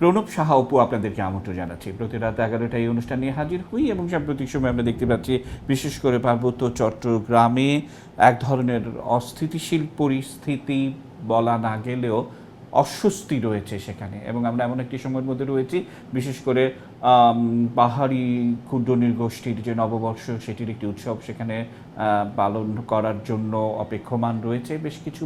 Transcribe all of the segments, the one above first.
প্রণব সাহা অপু আপনাদেরকে আমন্ত্রণ জানাচ্ছি। প্রতি রাত 11টায় এই অনুষ্ঠান নিয়ে হাজির হই এবং সাম্প্রতিক সময় আমরা দেখতে পাচ্ছি বিশেষ করে পার্বত্য চট্টগ্রামে এক ধরনের অস্থিতিশীল পরিস্থিতি বলা না গেলেও অস্বস্তি রয়েছে সেখানে, এবং আমরা এমন একটি সময়ের মধ্যে রয়েছি বিশেষ করে পাহাড়ি ক্ষুদ্র নৃগোষ্ঠীর যে নববর্ষ সেটির একটি উৎসব সেখানে পালন করার জন্য অপেক্ষমান রয়েছে। বেশ কিছু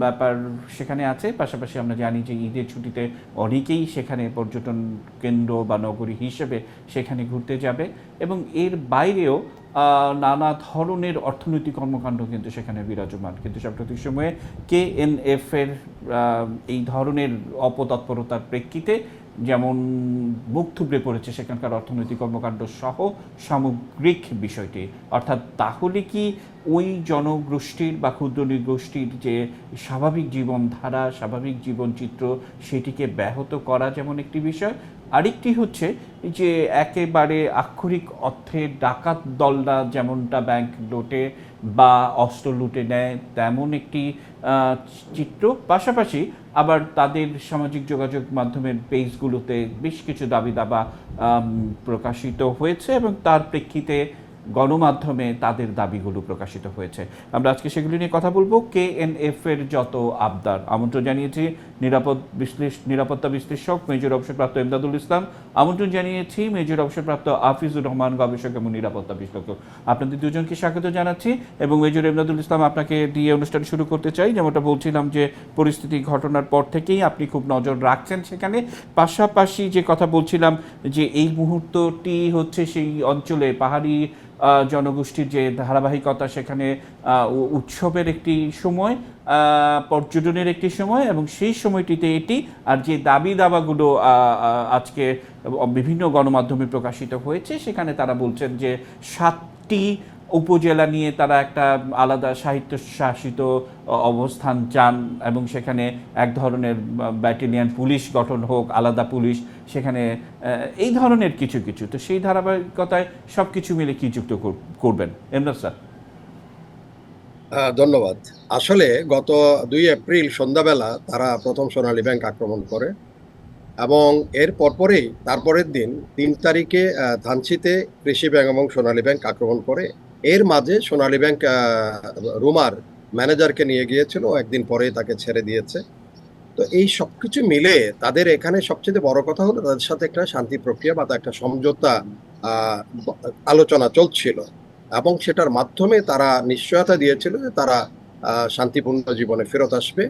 ব্যাপার সেখানে আছে। পাশাপাশি আমরা জানি যে ঈদের ছুটিতে অনেকেই সেখানে পর্যটন কেন্দ্র বা নগরী হিসেবে সেখানে ঘুরতে যাবে, এবং এর বাইরেও নানা ধরনের অর্থনৈতিক কর্মকাণ্ড কিন্তু সেখানে বিরাজমান। কিন্তু সাম্প্রতিক সময়ে KNF এর এই ধরনের অপতৎপরতার প্রেক্ষিতে যেমন মুখ থুবড়ে পড়েছে সেখানকার অর্থনৈতিক কর্মকাণ্ড সহ সামগ্রিক বিষয়টি। অর্থাৎ তাহলে কি ওই জনগোষ্ঠীর বা ক্ষুদ্র নৃগোষ্ঠীর যে স্বাভাবিক জীবনধারা, স্বাভাবিক জীবনচিত্র সেটিকে ব্যাহত করা যেমন একটি বিষয়, আরেকটি হচ্ছে যে একেবারে আক্ষরিক অর্থে ডাকাত দলরা যেমনটা ব্যাংক লুটে বা অস্ত্র লুটে নেয় তেমন একটি চিত্র। পাশাপাশি আবার তাদের সামাজিক যোগাযোগ মাধ্যমের পেজগুলোতে বেশ কিছু দাবি দাবা প্রকাশিত হয়েছে এবং তার প্রেক্ষিতে গণমাধ্যমে তাদের দাবিগুলো প্রকাশিত হয়েছে। আমরা আজকে সেগুলি নিয়ে কথা বলবো। KNF এর যত আবদার, আমন্ত্রণ জানিয়েছি নিরাপত্তা বিশ্লেষক মেজর অবসরপ্রাপ্ত এমদাদুল ইসলাম, আমন্ত্রণ জানিয়েছি মেজর অবসরপ্রাপ্ত আফিজুর রহমান, গবেষক এবং নিরাপত্তা বিশ্লেষক। আপনাদের দুজনকে স্বাগত জানাচ্ছি এবং মেজর এমদাদুল ইসলাম আপনাকে দিয়ে অনুষ্ঠান শুরু করতে চাই। যেমনটা বলছিলাম যে পরিস্থিতি ঘটনার পর থেকেই আপনি খুব নজর রাখছেন সেখানে। পাশাপাশি যে কথা বলছিলাম যে এই মুহূর্তটি হচ্ছে সেই অঞ্চলে পাহাড়ি জনগোষ্ঠীর যে ধারাবাহিকতা, সেখানে উৎসবের একটি সময়, পর্যটনের একটি সময়, এবং সেই সময়টিতে এটি আর যে দাবি দাবাগুলো আজকে বিভিন্ন গণমাধ্যমে প্রকাশিত হয়েছে সেখানে তারা বলছেন যে 7টি উপজেলা নিয়ে তারা একটা আলাদা সাহিত্য শাসিত অবস্থান চান এবং সেখানে এক ধরনের ব্যাটালিয়ন পুলিশ গঠন হোক, আলাদা পুলিশ সেখানে, এই ধরনের কিছু কিছু। তো সেই ধারাবাহিকতায় সব কিছু মিলে কি যুক্ত করবেন এমদাদ স্যার? ধন্যবাদ। আসলে গত 2 এপ্রিল সন্ধ্যাবেলা তারা প্রথম সোনালী ব্যাংক আক্রমণ করে এবং এর পরপরেই তারপরের দিন 3 তারিখে ধানসিতে কৃষি ব্যাংক এবং সোনালী ব্যাংক আক্রমণ করে। এর মাঝে সোনালী ব্যাংক রুমার ম্যানেজারকে নিয়ে গিয়েছিল, একদিন পরেই তাকে ছেড়ে দিয়েছে। তো এই সবকিছু মিলে তাদের এখানে সবচেয়ে বড় কথা হলো তাদের সাথে একটা শান্তি প্রক্রিয়া বা একটা সমঝোতা আলোচনা চলছিল এবং সেটার মাধ্যমে তারা নিশ্চয়তা দিয়েছিল যে তারা শান্তিপূর্ণ জীবনে ফেরত আসবে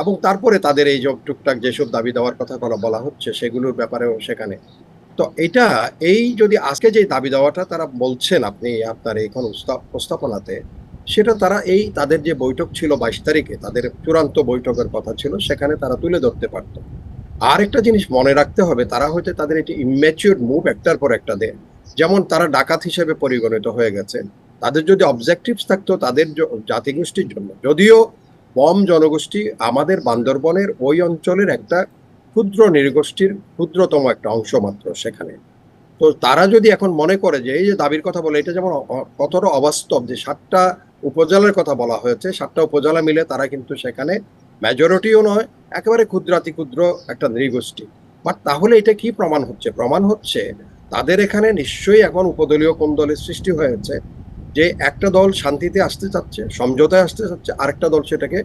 এবং তারপরে তাদের এই যে টুকটাক যেসব দাবি দেওয়ার কথা বলা হচ্ছে সেগুলোর ব্যাপারেও সেখানে। তো এটা এই যদি আজকে যে দাবি দেওয়াটা তারা বলছেন আপনি আপনার এখন উপস্থাপনাতে, সেটা তারা এই তাদের যে বৈঠক ছিল 22 তারিখে, তাদের চূড়ান্ত বৈঠকের কথা ছিল, সেখানে তারা তুলে ধরতে পারত। আর একটা জিনিস মনে রাখতে হবে, তারা হয়তো তাদের এটি ইম্যাচিউর মুভ একটার পর একটা দেয়। যেমন তারা ডাকাত হিসেবে পরিগণিত হয়ে গেছে। তাদের যদি অবজেক্টিভস থাকতো তাদের জাতিগোষ্ঠীর জন্য, যদিও বম জনগোষ্ঠী আমাদের বান্দরবনের ওই অঞ্চলের একটা ক্ষুদ্র নৃগোষ্ঠীর ক্ষুদ্রতম একটা অংশ মাত্র সেখানে। তো তারা যদি এখন মনে করে যে এই যে দাবির কথা বলে, এটা যেমন কতটা অবাস্তব যে 7টা উপজেলার কথা বলা হয়েছে, 7টা উপজেলা মিলে তারা কিন্তু সেখানে মেজরিটিও নয়, একেবারে ক্ষুদ্রাতি ক্ষুদ্র একটা নৃগোষ্ঠী। বাট তাহলে এটা কি প্রমাণ হচ্ছে? প্রমাণ হচ্ছে তাদের এখানে নিশ্চয়ই এখন উপদলীয় কোন দলের সৃষ্টি হয়েছে, যে একটা দল শান্তিতে আসতে চাচ্ছে, সমঝোতায় আসতে চাচ্ছে, আরেকটা দল সেটাকে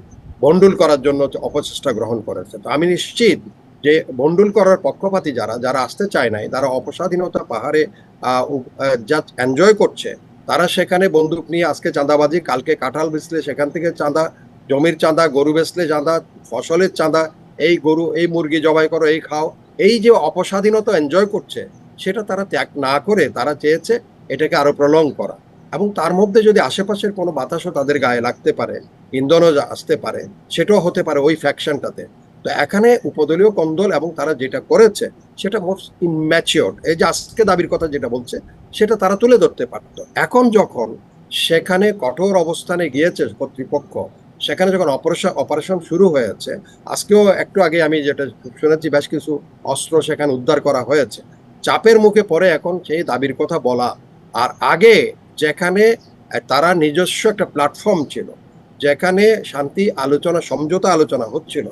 বন্ডুল করার জন্য অপচেষ্টা গ্রহণ করেছে। তো আমি নিশ্চিত যে বন্ডুল করার পক্ষপাতী যারা আসতে চায় নাই, তারা অপস্বাধীনতা পাহাড়ে যা এনজয় করছে, তারা সেখানে বন্দুক নিয়ে আজকে চাঁদাবাজি, কালকে কাঁঠাল বেচলে সেখান থেকে চাঁদা, জমির চাঁদা, গরু বেচলে চাঁদা, ফসলের চাঁদা, এই গরু এই মুরগি জবাই করো, এই খাও, এই যে অপস্বাধীনতা এনজয় করছে সেটা তারা ত্যাগ না করে তারা চেয়েছে এটাকে আরো প্রলং করা। এবং তার মধ্যে যদি আশেপাশের কোনো বাতাসও তাদের গায়ে লাগতে পারে, ইন্ধনও আসতে পারে, সেটাও হতে পারে ওই ফ্যাকশনটাতে। তো এখানে উপদলীয় কোন্দল এবং তারা যেটা করেছে সেটা মোস্ট ইম্যাচিওর। এই যে আজকে দাবির কথা যেটা বলছে সেটা তারা তুলে ধরতে পারতো। এখন যখন সেখানে কঠোর অবস্থানে গিয়েছে কর্তৃপক্ষ, সেখানে যখন অপারেশন শুরু হয়েছে, আজকেও একটু আগে আমি যেটা শুনেছি বেশ কিছু অস্ত্র সেখানে উদ্ধার করা হয়েছে, চাপের মুখে পড়ে এখন সেই দাবির কথা বলা। আর আগে যেখানে তারা নিজস্ব একটা প্ল্যাটফর্ম ছিল, যেখানে শান্তি আলোচনা সমঝোতা আলোচনা হচ্ছিল,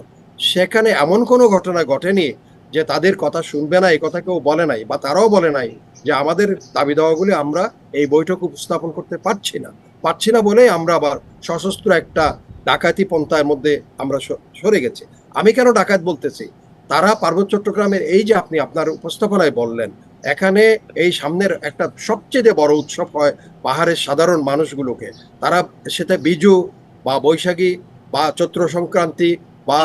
সেখানে এমন কোনো ঘটনা ঘটেনি যে তাদের কথা শুনবে না, এই কথা কেউ বলে নাই, বা তারাও বলে নাই যে আমাদের দাবি দাওয়াগুলি আমরা এই বৈঠক উপস্থাপন করতে পারছি না বলেই আমরা আবার সশস্ত্র একটা ডাকাতি পন্থার মধ্যে আমরা সরে গেছি। আমি কেন ডাকাত বলতেছি, তারা পার্বত্য চট্টগ্রামের এই যে আপনি আপনার উপস্থাপনায় বললেন, এখানে এই সামনের একটা সবচেয়ে বড় উৎসব হয় পাহাড়ের সাধারণ মানুষগুলোকে, তারা সেটা বিজু বা বৈশাখী বা চৈত্র সংক্রান্তি বা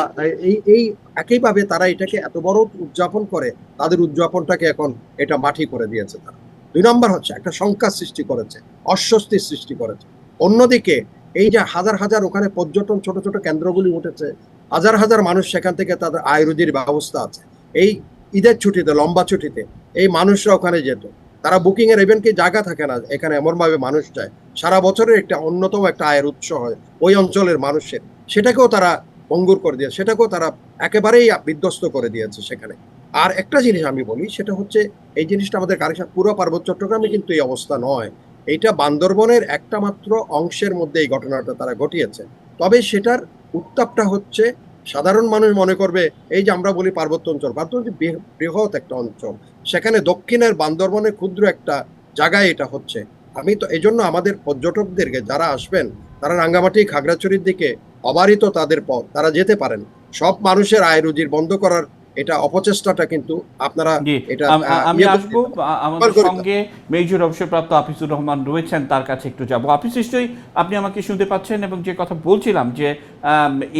এই একইভাবে তারা এটাকে এত বড় উদযাপন করে, তাদের উদযাপনটাকে এখন এটা মাটি করে দিয়েছে তারা। ২ নম্বর হচ্ছে একটা শঙ্কার সৃষ্টি করেছে, অস্বস্তির সৃষ্টি করেছে। অন্যদিকে এই যে হাজার হাজার ওখানে পর্যটন ছোট ছোট কেন্দ্রগুলি উঠেছে, হাজার হাজার মানুষ সেখান থেকে তাদের আয় রুজির ব্যবস্থা আছে। এই ঈদের ছুটিতে, লম্বা ছুটিতে এই মানুষরা ওখানে যেত, তারা বুকিং এর ইভেন কি জায়গা থাকে না, এখানে এমন ভাবে মানুষ যায়, সারা বছরের একটা অন্যতম একটা আয়ের উৎস হয় ওই অঞ্চলের মানুষের, সেটাকেও তারা ভঙ্গুর করে দিয়েছে, সেটাকেও তারা একেবারেই বিধ্বস্ত করে দিয়েছে সেখানে। আর একটা জিনিস আমি বলি, সেটা হচ্ছে এই জিনিসটা আমাদের কারেকশন, পুরো পার্বত্য চট্টগ্রামে কিন্তু এই অবস্থা নয়, এইটা বান্দরবনের একটা মাত্র অংশের মধ্যে এই ঘটনাটা তারা ঘটিয়েছে। তবে সেটার উত্তাপটা হচ্ছে সাধারণ মানুষ মনে করবে, এই যে আমরা বলি পার্বত্য অঞ্চল, পার্বত্য বৃহৎ একটা অঞ্চল, সেখানে দক্ষিণের বান্দরবনের ক্ষুদ্র একটা জায়গায় এটা হচ্ছে। আমি তো এই জন্য আমাদের পর্যটকদেরকে যারা আসবেন, তারা রাঙ্গামাটি খাগড়াছড়ির দিকে অবারিত তাদের পথ, তারা যেতে পারেন। সব মানুষের আয় রুজির বন্ধ করার এটা অপচেষ্টাটা কিন্তু আপনারা জি, এটা আমি আসবো। আমাদের সঙ্গে মেজর অবসরপ্রাপ্ত আফিজুর রহমান রয়েছেন, তার কাছে একটু যাব। আফিজ, নিশ্চয়ই আপনি আমাকে শুনতে পাচ্ছেন, এবং যে কথা বলছিলাম যে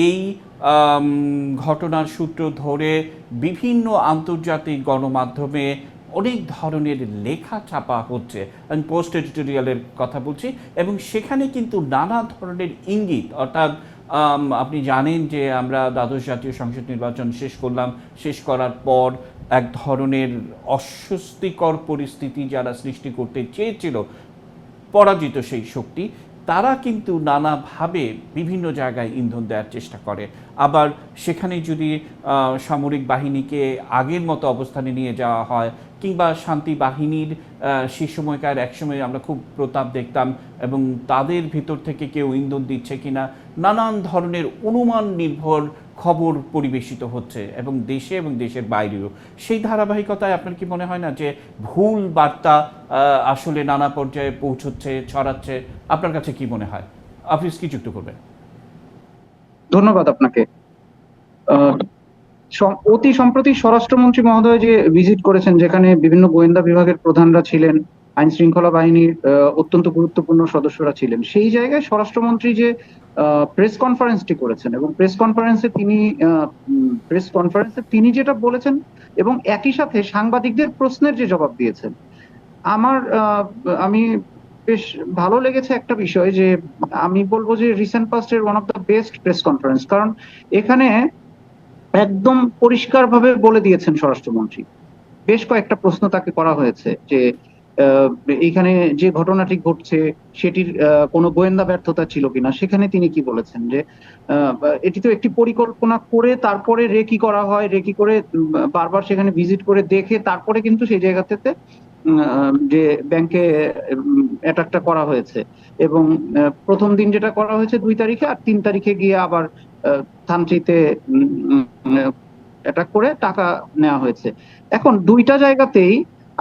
এই ঘটনার সূত্র ধরে বিভিন্ন আন্তর্জাতিক গণমাধ্যমে অনেক ধরনের লেখা ছাপা হচ্ছে, আমি পোস্ট এডিটোরিয়ালের কথা বলছি, এবং সেখানে কিন্তু নানা ধরনের ইঙ্গিত, অর্থাৎ আপনি জানেন যে আমরা দ্বাদশ জাতীয় সংসদ নির্বাচন শেষ করার পর এক ধরনের অস্বস্তিকর পরিস্থিতি যারা সৃষ্টি করতে চেয়েছিল, পরাজিত সেই শক্তি, তারা কিন্তু নানাভাবে বিভিন্ন জায়গায় ইন্ধন দেওয়ার চেষ্টা করে। আবার সেখানে যদি সামরিক বাহিনীকে আগের মতো অবস্থানে নিয়ে যাওয়া হয়, কিংবা শান্তি বাহিনীর সে সময়কার একসময় আমরা খুব প্রতাপ দেখতাম, এবং তাদের ভিতর থেকে কেউ ইন্ধন দিচ্ছে কিনা, নানান ধরনের অনুমান নির্ভর খবর পরিবেশিত হচ্ছে, এবং দেশে এবং দেশের বাইরেও। সেই ধারাবাহিকতায় আপনার কি মনে হয় না যে ভুল বার্তা আসলে নানা পর্যায়ে পৌঁছচ্ছে, ছড়াচ্ছে? আপনার কাছে কি মনে হয়? আফিজ, কি যুক্ত করবেন? ধন্যবাদ আপনাকে। অতি সম্প্রতি স্বরাষ্ট্রমন্ত্রী মহোদয় যে ভিজিট করেছেন, যেখানে বিভিন্ন গোয়েন্দা বিভাগের প্রধানরা ছিলেন, আইন শৃঙ্খলা বাহিনীর অত্যন্ত গুরুত্বপূর্ণ সদস্যরা ছিলেন, সেই জায়গায় স্বরাষ্ট্রমন্ত্রী যে প্রেস কনফারেন্সটি করেছেন, এবং প্রেস কনফারেন্সে তিনি যেটা বলেছেন, এবং একই সাথে সাংবাদিকদের প্রশ্নের যে জবাব দিয়েছেন, আমি বেশ ভালো লেগেছে একটা বিষয়, যে আমি বলবো যে রিসেন্ট পাস্টের one of the best press conference. কারণ এখানে একদম পরিষ্কারভাবে বলে দিয়েছেন স্বরাষ্ট্রমন্ত্রী। বেশ কয়েকটা প্রশ্ন তাকে করা হয়েছে যে এখানে যে ঘটনাটি ঘটছে সেটির কোনো গোয়েন্দা ব্যর্থতা ছিল কিনা। সেখানে তিনি কি বলেছেন যে এটি তো একটি পরিকল্পনা করে তারপরে রেকি করা হয়, রেকি করে বারবার সেখানে ভিজিট করে দেখে তারপরে কিন্তু সেই জায়গাতে যে ব্যাংকে অ্যাটাকটা করা হয়েছে, এবং প্রথম দিন যেটা করা হয়েছে 2 তারিখে, আর 3 তারিখে গিয়ে আবার থানচিতে অ্যাটাক করে টাকা নেওয়া হয়েছে। এখন দুইটা জায়গাতেই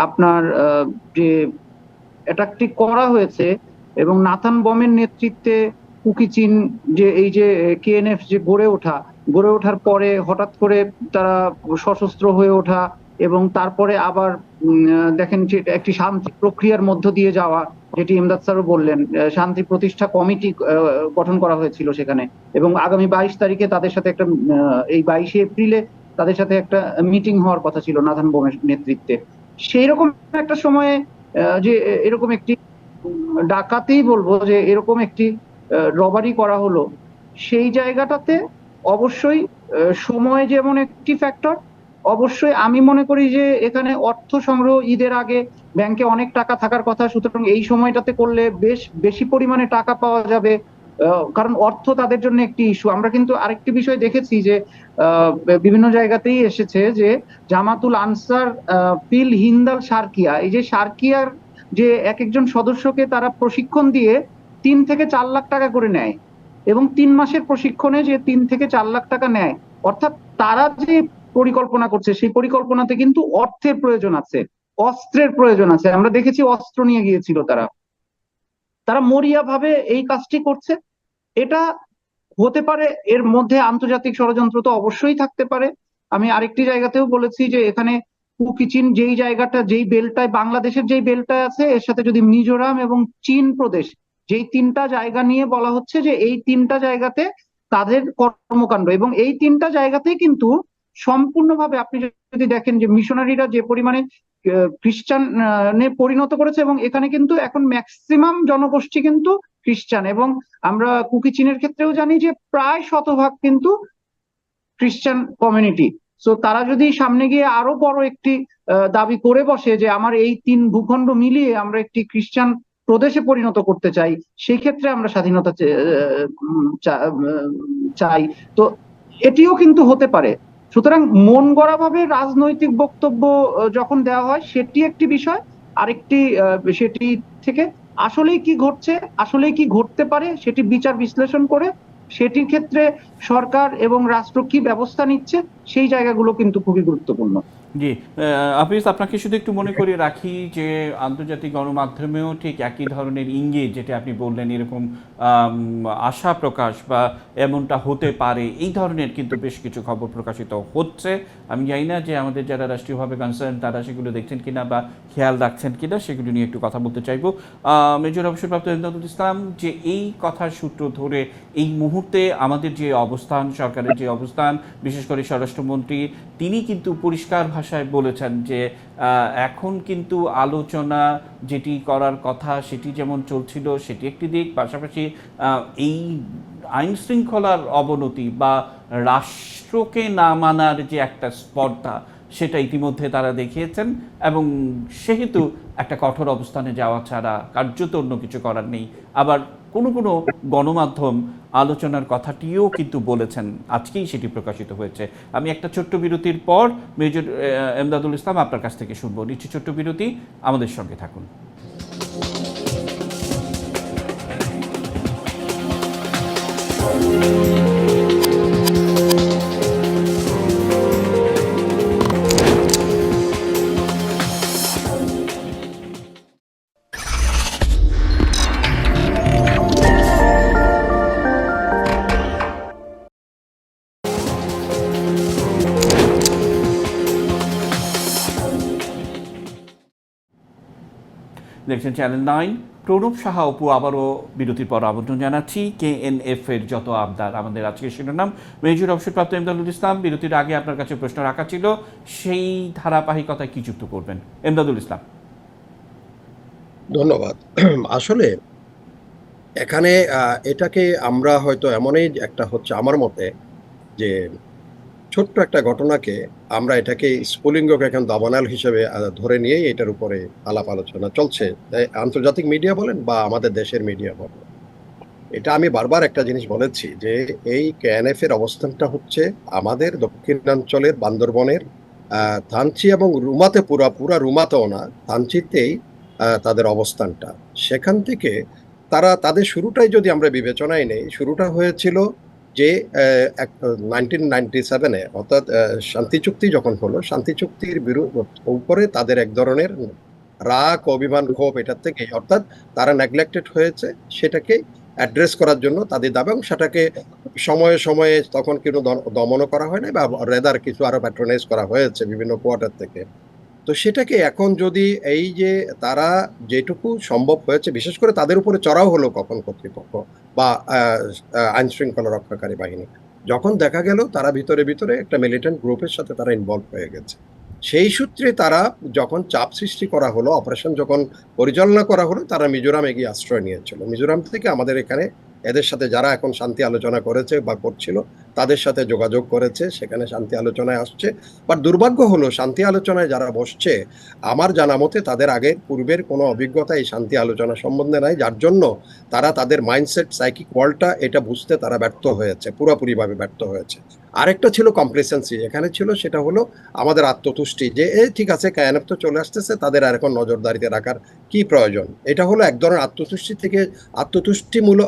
আপনার যে অ্যাটাকটি করা হয়েছে, এবং নাথান বমের নেতৃত্বে কুকি চীন যে এই যে কেএনএফ যে গড়ে ওঠার পরে হঠাৎ করে তারা সশস্ত্র হয়ে ওঠা, এবং তারপরে আবার দেখেন যে একটি শান্তি প্রক্রিয়ার মধ্য দিয়ে যাওয়া, যেটি ইমদাদ স্যারও বললেন, শান্তি প্রতিষ্ঠা কমিটি গঠন করা হয়েছিল সেখানে, এবং আগামী 22 তারিখে তাদের সাথে একটা এই 22শে এপ্রিলে তাদের সাথে একটা মিটিং হওয়ার কথা ছিল নাথান বোমের নেতৃত্বে। সেই রকম একটা সময়ে যে এরকম একটি ডাকাতেই বলবো যে এরকম একটি রবারি করা হলো, সেই জায়গাটাতে অবশ্যই সময় যেমন একটি ফ্যাক্টর, অবশ্যই আমি মনে করি যে এখানে অর্থ সংগ্রহ, ঈদের আগে ব্যাংকে অনেক টাকা থাকার কথা, সুতরাং এই সময়টাতে করলে বেশি পরিমাণে টাকা পাওয়া যাবে, কারণ অর্থ তাদের জন্য একটি ইস্যু। আমরা কিন্তু আরেকটি বিষয় দেখেছি যে বিভিন্ন জায়গাতেই এসেছে যে জামাতুল আনসার, পিল, হিন্দাল, সার্কিয়া, এই যে সার্কিয়ার যে এক একজন সদস্যকে তারা প্রশিক্ষণ দিয়ে 3 থেকে 4 লাখ টাকা করে নেয়, এবং 3 মাসের প্রশিক্ষণে যে 3 থেকে 4 লাখ টাকা নেয়, অর্থাৎ তারা যে পরিকল্পনা করছে, সেই পরিকল্পনাতে কিন্তু অর্থের প্রয়োজন আছে, অস্ত্রের প্রয়োজন আছে। আমরা দেখেছি অস্ত্র নিয়ে গিয়েছিল তারা, তারা মরিয়া ভাবে এই কাজটি করছে। এটা হতে পারে, এর মধ্যে আন্তর্জাতিক ষড়যন্ত্র তো অবশ্যই থাকতে পারে। আমি আরেকটি জায়গাতেও বলেছি যে এখানে কুকিচিন যেই জায়গাটা, যেই বেলটায়, বাংলাদেশের যেই বেলটায় আছে, এর সাথে যদি মিজোরাম এবং চীন প্রদেশ, যেই তিনটা জায়গা নিয়ে বলা হচ্ছে যে এই তিনটা জায়গাতে তাদের কর্মকাণ্ড, এবং এই তিনটা জায়গাতেই কিন্তু সম্পূর্ণভাবে আপনি যদি দেখেন যে মিশনারিরা যে পরিমাণে খ্রিস্টানে পরিণত করেছে, এবং এখানে কিন্তু এখন ম্যাক্সিমাম জনগোষ্ঠী কিন্তু খ্রিস্টান, এবং আমরা কুকিচিনের ক্ষেত্রেও জানি যে প্রায় শতভাগ কিন্তু খ্রিস্টান কমিউনিটি। সো তারা যদি সামনে গিয়ে আরো বড় একটি দাবি করে বসে যে আমার এই তিন ভূখণ্ড মিলিয়ে আমরা একটি খ্রিস্টান প্রদেশে পরিণত করতে চাই, সেই ক্ষেত্রে আমরা স্বাধীনতা চাই, তো এটিও কিন্তু হতে পারে। সুতরাং মন গড়া ভাবে রাজনৈতিক বক্তব্য যখন দেওয়া হয় সেটি একটি বিষয়, আরেকটি সেটি থেকে আসলেই কি ঘটছে, আসলেই কি ঘটতে পারে সেটি বিচার বিশ্লেষণ করে সেটির ক্ষেত্রে সরকার এবং রাষ্ট্র কি ব্যবস্থা নিচ্ছে, সেই জায়গাগুলো কিন্তু খুবই গুরুত্বপূর্ণ। জি, আফিস, আপনাকে শুধু একটু মনে করিয়ে রাখি যে আন্তর্জাতিক গণমাধ্যমেও ঠিক একই ধরনের ইঙ্গিত, যেটা আপনি বললেন, এরকম আশা প্রকাশ বা এমনটা হতে পারে, এই ধরনের কিন্তু বেশ কিছু খবর প্রকাশিত হচ্ছে। আমি জানি না যে আমাদের যারা রাষ্ট্রীয়ভাবে কনসার্ন তারা সেগুলো দেখছেন কিনা বা খেয়াল রাখছেন কিনা, সেগুলো নিয়ে একটু কথা বলতে চাইব। মেজর অবসরপ্রাপ্ত ইমদাদুল ইসলাম, যে এই কথার সূত্র ধরে এই মুহূর্তে আমাদের যে অবস্থান, সরকারের যে অবস্থান, বিশেষ করে স্বরাষ্ট্রমন্ত্রী তিনি কিন্তু পরিষ্কার ভাষায় বলেছেন যে এখন কিন্তু আলোচনা যেটি করার কথা সেটি যেমন চলছিল সেটি একটি দিক, পাশাপাশি এই আইন শৃঙ্খলার অবনতি বা রাষ্ট্রকে না মানার যে একটা স্পর্ধা, সেটা ইতিমধ্যে তারা দেখিয়েছেন, এবং সেহেতু একটা কঠোর অবস্থানে যাওয়া ছাড়া কার্যত অন্য কিছু করার নেই। আবার কোনো কোনো গণমাধ্যম আলোচনার কথাটিও কিন্তু বলেছেন, আজকেই সেটি প্রকাশিত হয়েছে। আমি একটা ছোট্ট বিরতির পর মেজর এমদাদুল ইসলাম আপনার কাছ থেকে শুনবো। নিচ্ছি ছোট্ট বিরতি, আমাদের সঙ্গে থাকুন। দেখছেন চ্যানেল 9। প্রণব সাহা অপু, আবারও বিরতির পর আমন্ত্রণ জানাচ্ছি। KNF এর যত আবদার, আমাদের আজকের শিরোনাম। মেজর অবসরপ্রাপ্ত ইমদাদুল ইসলাম, বিরতির আগে আপনার কাছে প্রশ্ন রাখা ছিল, সেই ধারাবাহিকতায় কি যুক্ত করবেন? ইমদাদুল ইসলাম। ধন্যবাদ। আসলে এখানে এটাকে আমরা হয়তো এমনই একটা হচ্ছে, আমার মতে, যে ছোট্ট একটা ঘটনাকে আমরা এটাকে স্ফুলিঙ্গকে এখন দাবানল হিসেবে ধরে নিয়েই এটার উপরে আলাপ আলোচনা চলছে, আন্তর্জাতিক মিডিয়া বলেন বা আমাদের দেশের মিডিয়া বলেন। এটা আমি বারবার একটা জিনিস বলেছি যে এই KNF এর অবস্থানটা হচ্ছে আমাদের দক্ষিণাঞ্চলের বান্দরবনের থানচি এবং রুমাতে, পুরা রুমাতেও না, থানচিতেই তাদের অবস্থানটা। সেখান থেকে তাদের শুরুটাই যদি আমরা বিবেচনায় নেই, শুরুটা হয়েছিল যে 1997-এ, অর্থাৎ শান্তি চুক্তি যখন হলো, শান্তি চুক্তির উপরে তাদের এক ধরনের রাগ, অভিমান, ক্ষোভ এটার থেকে, অর্থাৎ তারা নেগলেক্টেড হয়েছে সেটাকে অ্যাড্রেস করার জন্য তাদের দাবি, এবং সেটাকে সময়ে সময়ে তখন কিন্তু দমনও করা হয় না, বা রেদার কিছু আরো প্যাট্রোনাইজ করা হয়েছে বিভিন্ন কোয়ার্টার থেকে। তো সেটাকে এখন যদি এই যে তারা যেটুকু সম্ভব হয়েছে, বিশেষ করে তাদের উপরে চড়াও হলো কখন কর্তৃপক্ষ বা আইন শৃঙ্খলা রক্ষাকারী বাহিনী, যখন দেখা গেল তারা ভিতরে ভিতরে একটা মিলিটেন্ট গ্রুপের সাথে তারা ইনভলভ হয়ে গেছে, সেই সূত্রে তারা যখন চাপ সৃষ্টি করা হলো, অপারেশন যখন পরিচালনা করা হলো, তারা মিজোরামে গিয়ে আশ্রয় নিয়েছিল। মিজোরাম থেকে আমাদের এখানে এদের সাথে যারা এখন শান্তি আলোচনা করেছে বা করছিল তাদের সাথে যোগাযোগ করেছে, সেখানে শান্তি আলোচনায় আসছে। বাট দুর্ভাগ্য হলো, শান্তি আলোচনায় যারা বসছে আমার জানা মতে তাদের আগের পূর্বের কোনো অভিজ্ঞতা এই শান্তি আলোচনা সম্বন্ধে নাই, যার জন্য তারা তাদের মাইন্ডসেট, সাইকিক ওয়ার্ল্ডটা এটা বুঝতে তারা ব্যর্থ হয়েছে, পুরোপুরিভাবে ব্যর্থ হয়েছে। আরেকটা ছিল কমপ্লেসেন্সি, এখানে ছিল, সেটা হলো আমাদের আত্মতুষ্টি, যে ঠিক আছে KNF তো চলে আসতেছে, তাদের আর এখন নজরদারিতে রাখার কি প্রয়োজন। এটা হলো এক ধরনের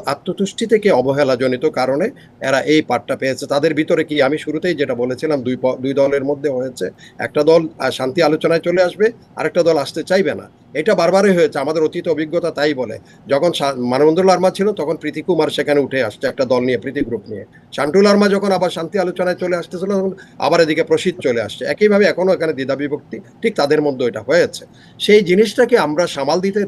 আত্মতুষ্টি থেকে অবহেলাজনিত কারণে এরা এই পাঠটা পেয়েছে। পেয়েছে। তাদের ভিতরে কি, আমি শুরুতেই যেটা বলেছিলাম, দুই দলের মধ্যে হয়েছে, একটা দল শান্তি আলোচনায় চলে আসবে, আরেকটা দল আসতে চাইবে না। এটা বারবারই হয়েছে, আমাদের অতীত অভিজ্ঞতা তাই বলে। যখন মানবেন্দ্র লারমা ছিল তখন প্রীতি কুমার সেখানে উঠে আসছে একটা দল নিয়ে, প্রীতি গ্রুপ নিয়ে। শান্টু লারমা যখন আবার শান্তি আলোচনায় চলে আসতেছিল তখন আবার এদিকে প্রসিদ্ধ চলে আসছে। একইভাবে এখনো এখানে দ্বিধা বিভক্তি ঠিক তাদের মধ্যে এটা হয়েছে। সেই জিনিসটাকে আমরা সামাল দিতে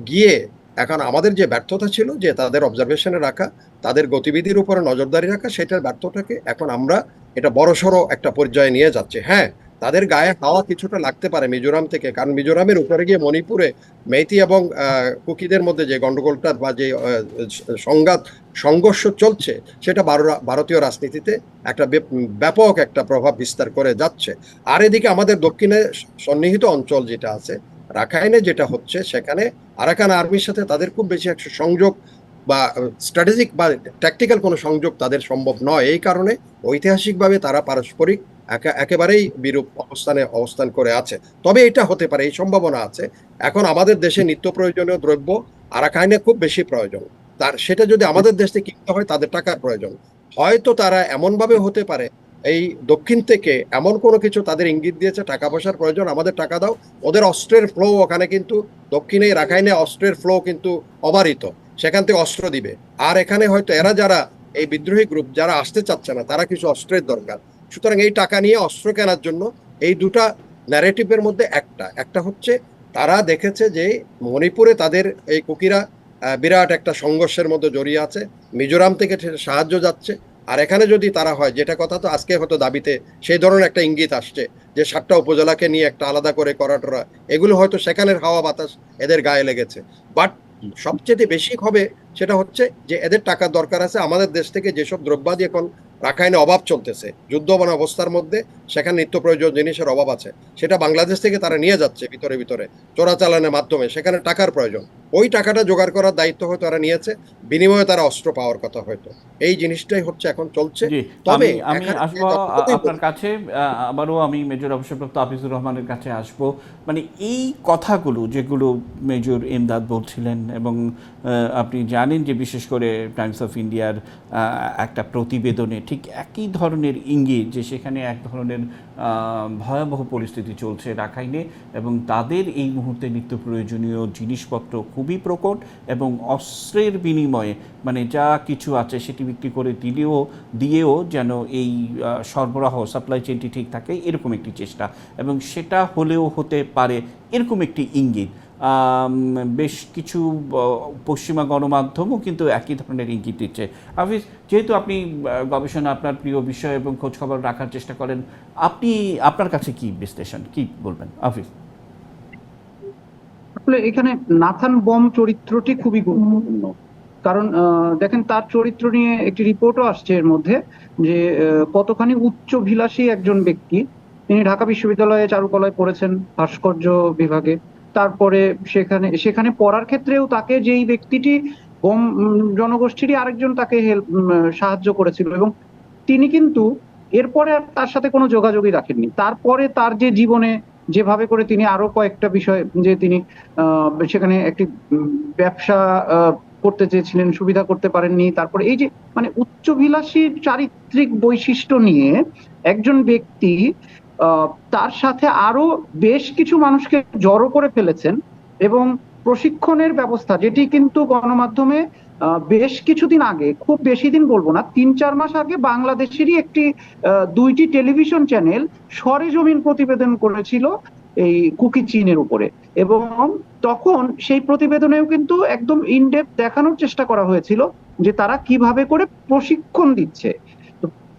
গিয়ে এখন আমাদের যে ব্যর্থতা ছিল, যে তাদের অবজারভেশনে রাখা, তাদের গতিবিধির উপরে নজরদারি রাখা, সেটার ব্যর্থতাকে এখন আমরা এটা বড়সড় একটা পর্যায়ে নিয়ে যাচ্ছে। হ্যাঁ, তাদের গায়ে হাওয়া কিছুটা লাগতে পারে মিজোরাম থেকে, কারণ মিজোরামের উপরে গিয়ে মণিপুরে মেইতি এবং কুকিদের মধ্যে যে গন্ডগোলটা বা যে সংঘর্ষ চলছে, সেটা ভারতীয় রাজনীতিতে একটা ব্যাপক একটা প্রভাব বিস্তার করে যাচ্ছে। আর এদিকে আমাদের দক্ষিণে সন্নিহিত অঞ্চল যেটা আছে, রাখাইনে যেটা হচ্ছে, সেখানে আরাকান আর্মির সাথে তাদের খুব বেশি একটা সংযোগ বা স্ট্র্যাটেজিক বা ট্যাকটিক্যাল কোনো সংযোগ তাদের সম্ভব নয়। এই কারণে ঐতিহাসিকভাবে তারা পারস্পরিক একেবারেই বিরূপ অবস্থান করে আছে। তবে এটা হতে পারে, এই সম্ভাবনা আছে, এখন আমাদের দেশে নিত্য প্রয়োজনীয় দ্রব্য আরাকাইনে খুব বেশি প্রয়োজন, সেটা যদি আমাদের দেশ থেকে কিনতে হয় তাদের টাকার প্রয়োজন। হয়তো তারা এমন ভাবে হতে পারে, এই দক্ষিণ থেকে এমন কোনো কিছু তাদের ইঙ্গিত দিয়েছে, টাকা পয়সার প্রয়োজন, আমাদের টাকা দাও। ওদের অস্ত্রের ফ্লো ওখানে কিন্তু দক্ষিণে রাখাইনে অস্ত্রের ফ্লো কিন্তু অবারিত, সেখান থেকে অস্ত্র দিবে। আর এখানে হয়তো এরা যারা এই বিদ্রোহী গ্রুপ যারা আসতে চাচ্ছে না, তারা কিছু অস্ত্রের দরকার। সুতরাং এই টাকা নিয়ে অস্ত্র কেনার জন্য এই দুটা ন্যারেটিভের মধ্যে একটা হচ্ছে তারা দেখেছে যে মণিপুরে তাদের এই কুকিরা বিরাট একটা সংঘর্ষের মধ্যে জড়িয়ে আছে, মিজোরাম থেকে সাহায্য যাচ্ছে। আর এখানে যদি তারা হয়, যেটা কথা তো আজকে হয়তো দাবিতে সেই ধরনের একটা ইঙ্গিত আসছে যে 7টা উপজেলাকে নিয়ে একটা আলাদা করে করাটোরা, এগুলো হয়তো সেখানের হাওয়া বাতাস এদের গায়ে লেগেছে। বাট সবচেয়ে বেশি হবে সেটা হচ্ছে যে এদের টাকার দরকার আছে। আমাদের দেশ থেকে যেসব দ্রব্যাদি এখন রাখাইনে অভাব চলতেছে, যুদ্ধবান অবস্থার মধ্যে, সেখানে নিত্য প্রয়োজন জিনিসের অভাব আছে, সেটা বাংলাদেশ থেকে তারা নিয়ে যাচ্ছে ভিতরে ভিতরে চোরাচালানের মাধ্যমে। সেখানে টাকার প্রয়োজন, ওই টাকাটা জোগাড় করার দায়িত্ব হয়তো তারা নিয়েছে, বিনিময়ে তারা অস্ত্র পাওয়ার কথা হয়তো। এই জিনিসটাই হচ্ছে এখন চলছে। তবে আমি আসবো আপনার কাছে, আবারও আমি মেজর অবসরপ্রাপ্ত আফিজুর রহমানের কাছে আসবো। মানে এই কথাগুলো যেগুলো মেজর এমদাদ বলছিলেন, এবং আপনি জানেন যে বিশেষ করে টাইমস অফ ইন্ডিয়ার একটা প্রতিবেদনে ঠিক একই ধরনের ইঙ্গিত, যে সেখানে এক ধরনের ভয়াবহ পরিস্থিতি চলছে রাখাইনে, এবং তাদের এই মুহূর্তে নিত্য প্রয়োজনীয় জিনিসপত্র খুবই প্রকট, এবং অস্ত্রের বিনিময়ে মানে যা কিছু আছে সেটি বিক্রি করে দিয়েও যেন এই সরবরাহ সাপ্লাই চেনটি ঠিক থাকে, এরকম একটি চেষ্টা, এবং সেটা হলেও হতে পারে এরকম একটি ইঙ্গিত। বেশ কিছু পশ্চিমা গণমাধ্যমও কিন্তু একই ধরনের ইঙ্গিত দিচ্ছে। হাফিজ, যেহেতু আপনি গবেষণা আপনার প্রিয় বিষয় এবং খোঁজখবর রাখার চেষ্টা করেন, আপনার কাছে কি বিশ্লেষণ, কি বলবেন হাফিজ? আসলে এখানে নাথান বম চরিত্রটি খুবই গুরুত্বপূর্ণ, কারণ দেখেন তার চরিত্র নিয়ে একটি রিপোর্টও আসছে এর মধ্যে, যে কতখানি উচ্চভিলাষী একজন ব্যক্তি। তিনি ঢাকা বিশ্ববিদ্যালয়ে চারুকলায় পড়েছেন, ভাস্কর্য বিভাগে। তারপরে সেখানে পড়ার ক্ষেত্রেও তাকে যেই ব্যক্তিটি বম জনগোষ্ঠীরই আরেকজন তাকে সাহায্য করেছিল, এবং তিনি কিন্তু এরপরে আর তার সাথে কোনো যোগাযোগই রাখেননি। তারপরে তার যে জীবনে যেভাবে করে তিনি আরো কয়েকটা বিষয়, যে তিনি সেখানে একটি ব্যবসা করতে চেয়েছিলেন, সুবিধা করতে পারেননি। তারপরে এই যে মানে উচ্চভিলাষী চারিত্রিক বৈশিষ্ট্য নিয়ে একজন ব্যক্তি তার সাথে আরো বেশ কিছু মানুষকে জড়ো করে ফেলেছেন, এবং প্রশিক্ষণের ব্যবস্থা, যেটি কিন্তু গণমাধ্যমে বেশ কিছুদিন আগে, খুব বেশি দিন বলবো না, 3-4 মাস আগে বাংলাদেশেরই একটি 2টি টেলিভিশন চ্যানেল সরেজমিন প্রতিবেদন করেছিল এই কুকি চীনের উপরে। এবং তখন সেই প্রতিবেদনেও কিন্তু একদম ইনডেপথ দেখানোর চেষ্টা করা হয়েছিল যে তারা কিভাবে করে প্রশিক্ষণ দিচ্ছে।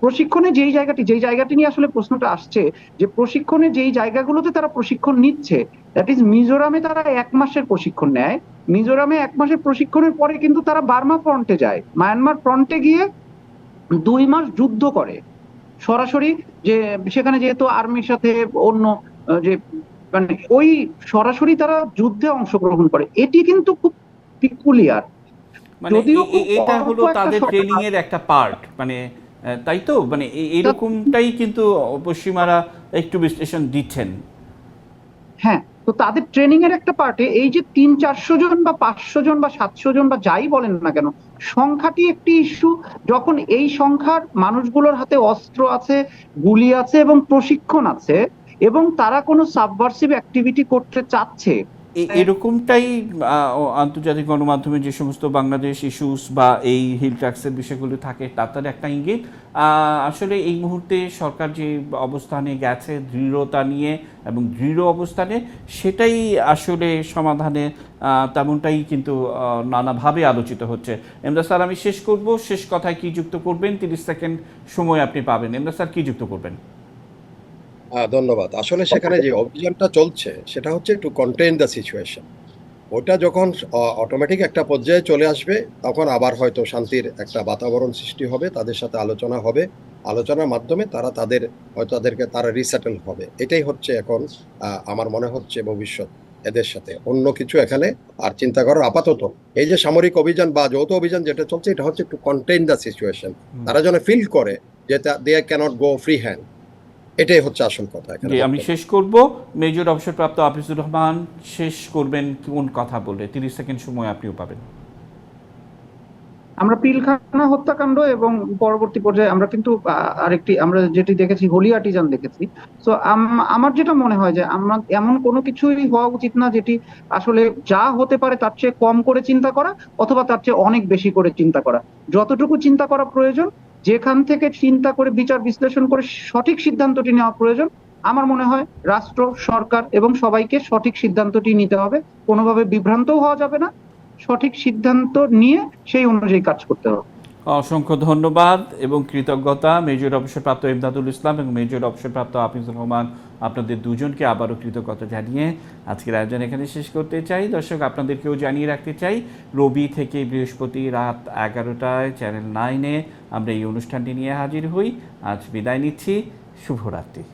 প্রশিক্ষণে যেই জায়গাটি নিয়ে আসলে প্রশ্নটা আসছে, যে প্রশিক্ষণে যেই জায়গাগুলোতে তারা প্রশিক্ষণ নিচ্ছে, দ্যাট ইজ মিজোরামে তারা 1 মাসের প্রশিক্ষণ নেয়। মিজোরামে 1 মাসের প্রশিক্ষণের পরে কিন্তু তারা বার্মা ফ্রন্টে যায়, মায়ানমার ফ্রন্টে গিয়ে 2 মাস যুদ্ধ করে সরাসরি। যে সেখানে যেহেতু আর্মির সাথে অন্য যে মানে ওই সরাসরি তারা যুদ্ধে অংশগ্রহণ করে, এটি কিন্তু খুব পিকুলিয়ার। মানে এটা হলো তাদের ট্রেনিং এর একটা পার্ট, মানে তাই তো, মানে এরকমটাই কিন্তু পশ্চিমারা একটু বিশ্লেষণ দিচ্ছেন। হ্যাঁ, তো তাদের ট্রেনিং এর একটা পার্টে এই যে 300-400 জন বা 500 জন বা 700 জন বা যাই বলেন না কেন, সংখ্যাটি একটি ইস্যু। যখন এই সংখ্যার মানুষগুলোর হাতে অস্ত্র আছে, গুলি আছে এবং প্রশিক্ষণ আছে, এবং তারা কোনো সাবভার্সিভ অ্যাক্টিভিটি করতে চাচ্ছে, এরকমটাই আন্তর্জাতিক গণমাধ্যমে যে সমস্ত বাংলাদেশ ইস্যুস বা এই হিল ট্যাক্সের বিষয়গুলো থাকে তার একটা ইঙ্গিত। আসলে এই মুহূর্তে সরকার যে অবস্থানে গেছে দৃঢ়তা নিয়ে এবং দৃঢ় অবস্থানে, সেটাই আসলে সমাধানে তেমনটাই কিন্তু নানাভাবে আলোচিত হচ্ছে। এমদাদ স্যার, আমি শেষ করব, শেষ কথায় কি যুক্ত করবেন? 30 সেকেন্ড সময় আপনি পাবেন। এমদাদ স্যার, কি যুক্ত করবেন? ধন্যবাদ। আসলে সেখানে যে অভিযানটা চলছে সেটা হচ্ছে টু কন্টেইন দ্য সিচুয়েশন। ওটা যখন অটোমেটিক একটা পর্যায়ে চলে আসবে, তখন আবার হয়তো শান্তির একটা বাতাবরণ সৃষ্টি হবে, তাদের সাথে আলোচনা হবে, আলোচনার মাধ্যমে তাদেরকে তারা রিসেটেল হবে। এটাই হচ্ছে এখন আমার মনে হচ্ছে ভবিষ্যৎ এদের সাথে। অন্য কিছু এখানে আর চিন্তা করার আপাতত এই যে সামরিক অভিযান বা যৌথ অভিযান যেটা চলছে, এটা হচ্ছে টু কন্টেইন দ্য সিচুয়েশন। তারা যেন ফিল করে যে they can't go free hand. এটাই হচ্ছে আসল কথা এখানে। জি, আমি শেষ করব। মেজর অবসরপ্রাপ্ত আফিজুর রহমান শেষ করবেন কোন কথা বলে? 30 সেকেন্ড সময় আপনিও পাবেন। আমরা পিলখানা হত্যাকাণ্ড এবং পরবর্তী পর্যায়ে আমরা কিন্তু আরেকটি আমরা যেটি দেখেছি, হোলি আর্টিজান দেখেছি। তো আমার যেটা মনে হয় যে আমরা এমন কোনো কিছুই হওয়া উচিত না যেটি আসলে যা হতে পারে তার চেয়ে কম করে চিন্তা করা, অথবা তার চেয়ে অনেক বেশি করে চিন্তা করা। যতটুকু চিন্তা করা প্রয়োজন, যেখান থেকে চিন্তা করে বিচার বিশ্লেষণ করে সঠিক সিদ্ধান্তটি নেওয়া প্রয়োজন, আমার মনে হয় রাষ্ট্র, সরকার এবং সবাইকে সঠিক সিদ্ধান্তটি নিতে হবে। কোনোভাবে বিভ্রান্তও হওয়া যাবে না, সঠিক সিদ্ধান্ত নিয়ে সেই অনুযায়ী কাজ করতে হবে। অসংখ্য ধন্যবাদ এবং কৃতজ্ঞতা মেজর অবসরপ্রাপ্ত ইমদাদুল ইসলাম এবং মেজর অবসরপ্রাপ্ত আফিজুর রহমান, আপনাদের দুজনকে আবারও কৃতজ্ঞতা জানিয়ে আজকের আয়োজন এখানে শেষ করতে চাই। দর্শক, আপনাদেরকেও জানিয়ে রাখতে চাই, রবি থেকে বৃহস্পতি রাত 11টায় চ্যানেল 9-এ আমরা এই অনুষ্ঠানটি নিয়ে হাজির হই। আজ বিদায় নিচ্ছি, শুভরাত্রি।